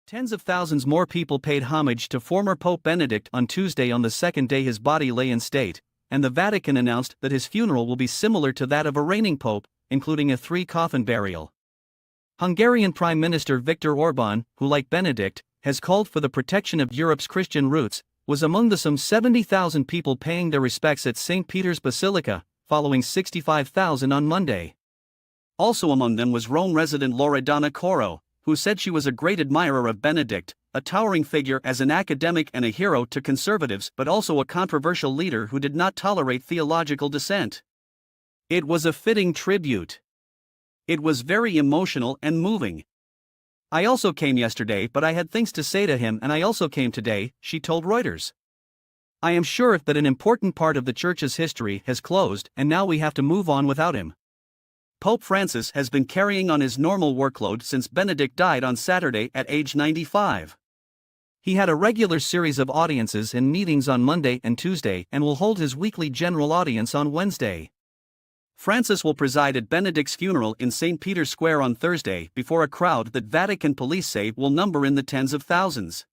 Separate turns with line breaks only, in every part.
Tens of thousands more people paid homage to former Pope Benedict on Tuesday on the second day his body lay in state, and the Vatican announced that his funeral will be similar to that of a reigning pope, including a three-coffin burial. Hungarian Prime Minister Viktor Orbán, who like Benedict, has called for the protection of Europe's Christian roots, was among the some 70,000 people paying their respects at St. Peter's Basilica, following 65,000 on Monday. Also among them was Rome resident Loredana Coro, who said she was a great admirer of Benedict, a towering figure as an academic and a hero to conservatives but also a controversial leader who did not tolerate theological dissent. It was a fitting tribute. It was very emotional and moving. I also came yesterday, but I had things to say to him, and I also came today, she told Reuters. I am sure that an important part of the Church's history has closed, and now we have to move on without him. Pope Francis has been carrying on his normal workload since Benedict died on Saturday at age 95. He had a regular series of audiences and meetings on Monday and Tuesday and will hold his weekly general audience on Wednesday. Francis will preside at Benedict's funeral in St. Peter's Square on Thursday before a crowd that Vatican police say will number in the tens of thousands.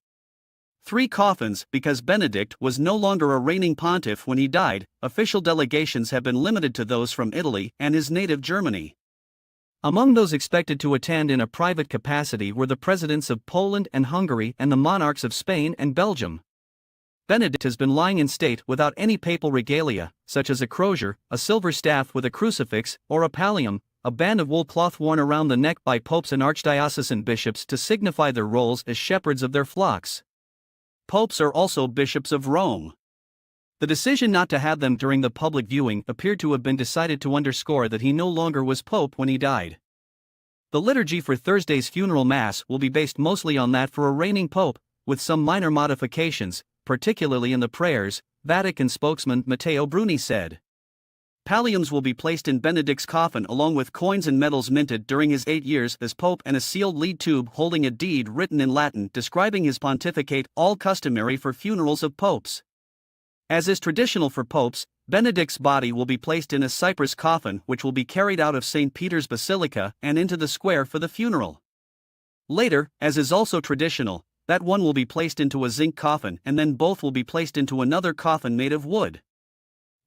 3 coffins because Benedict was no longer a reigning pontiff when he died. Official delegations have been limited to those from Italy and his native Germany. Among those expected to attend in a private capacity were the presidents of Poland and Hungary and the monarchs of Spain and Belgium. Benedict has been lying in state without any papal regalia, such as a crozier, a silver staff with a crucifix, or a pallium, a band of wool cloth worn around the neck by popes and archdiocesan bishops to signify their roles as shepherds of their flocks. Popes are also bishops of Rome. The decision not to have them during the public viewing appeared to have been decided to underscore that he no longer was pope when he died. The liturgy for Thursday's funeral mass will be based mostly on that for a reigning pope, with some minor modifications, particularly in the prayers, Vatican spokesman Matteo Bruni said. Palliums will be placed in Benedict's coffin along with coins and medals minted during his 8 years as pope and a sealed lead tube holding a deed written in Latin describing his pontificate, all customary for funerals of popes. As is traditional for popes, Benedict's body will be placed in a cypress coffin which will be carried out of St. Peter's Basilica and into the square for the funeral. Later, as is also traditional, that one will be placed into a zinc coffin and then both will be placed into another coffin made of wood.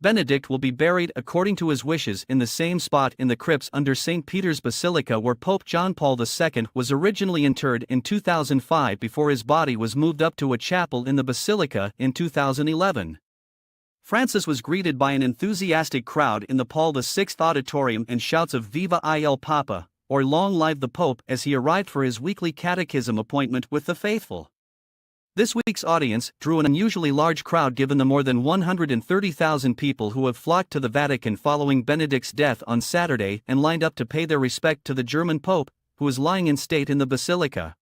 Benedict will be buried according to his wishes in the same spot in the crypts under St. Peter's Basilica where Pope John Paul II was originally interred in 2005 before his body was moved up to a chapel in the Basilica in 2011. Francis was greeted by an enthusiastic crowd in the Paul VI auditorium and shouts of Viva il Papa, or Long Live the Pope, as he arrived for his weekly catechism appointment with the faithful. This week's audience drew an unusually large crowd given the more than 130,000 people who have flocked to the Vatican following Benedict's death on Saturday and lined up to pay their respect to the German Pope, who is lying in state in the Basilica.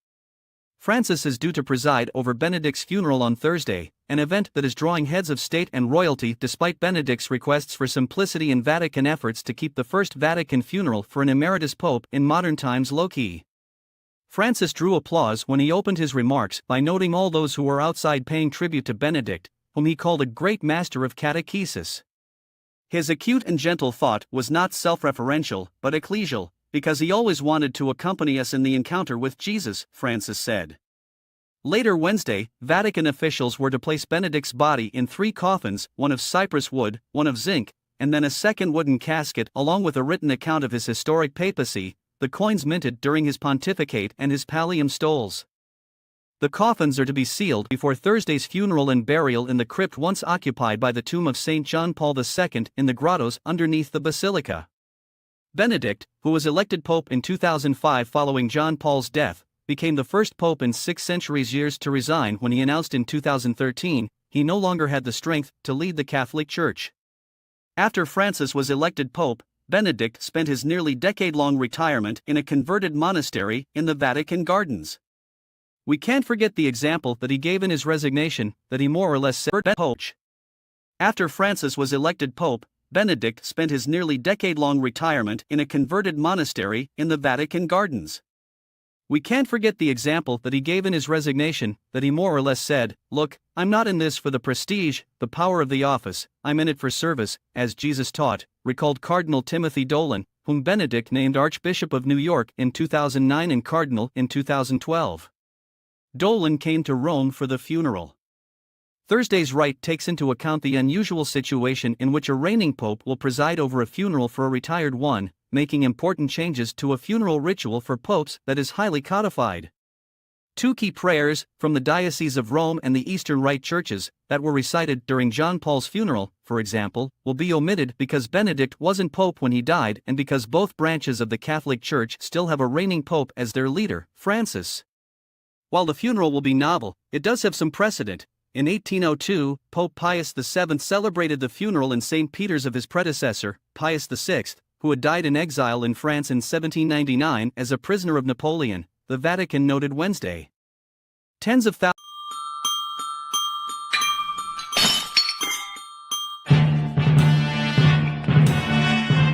Francis is due to preside over Benedict's funeral on Thursday, an event that is drawing heads of state and royalty despite Benedict's requests for simplicity and Vatican efforts to keep the first Vatican funeral for an emeritus pope in modern times low-key. Francis drew applause when he opened his remarks by noting all those who were outside paying tribute to Benedict, whom he called a great master of catechesis. His acute and gentle thought was not self-referential but ecclesial, because he always wanted to accompany us in the encounter with Jesus, Francis said. Later Wednesday, Vatican officials were to place Benedict's body in 3 coffins, one of cypress wood, one of zinc, and then a second wooden casket along with a written account of his historic papacy, the coins minted during his pontificate and his pallium stoles. The coffins are to be sealed before Thursday's funeral and burial in the crypt once occupied by the tomb of St. John Paul II in the grottos underneath the basilica. Benedict, who was elected pope in 2005 following John Paul's death, became the first pope in 6 centuries to resign when he announced in 2013 he no longer had the strength to lead the Catholic Church. After Francis was elected pope, Benedict spent his nearly decade-long retirement in a converted monastery in the Vatican gardens. We can't forget the example that he gave in his resignation, that he more or less said pope. After Francis was elected pope, Benedict spent his nearly decade-long retirement in a converted monastery in the Vatican gardens. We can't forget the example that he gave in his resignation, that he more or less said, "Look, I'm not in this for the prestige, the power of the office, I'm in it for service, as Jesus taught," recalled Cardinal Timothy Dolan, whom Benedict named Archbishop of New York in 2009 and Cardinal in 2012. Dolan came to Rome for the funeral. Thursday's rite takes into account the unusual situation in which a reigning pope will preside over a funeral for a retired one, making important changes to a funeral ritual for popes that is highly codified. Two key prayers, from the Diocese of Rome and the Eastern Rite churches, that were recited during John Paul's funeral, for example, will be omitted because Benedict wasn't pope when he died and because both branches of the Catholic Church still have a reigning pope as their leader, Francis. While the funeral will be novel, it does have some precedent. In 1802, Pope Pius VII celebrated the funeral in St. Peter's of his predecessor, Pius VI, who had died in exile in France in 1799 as a prisoner of Napoleon, the Vatican noted Wednesday. Tens of thousands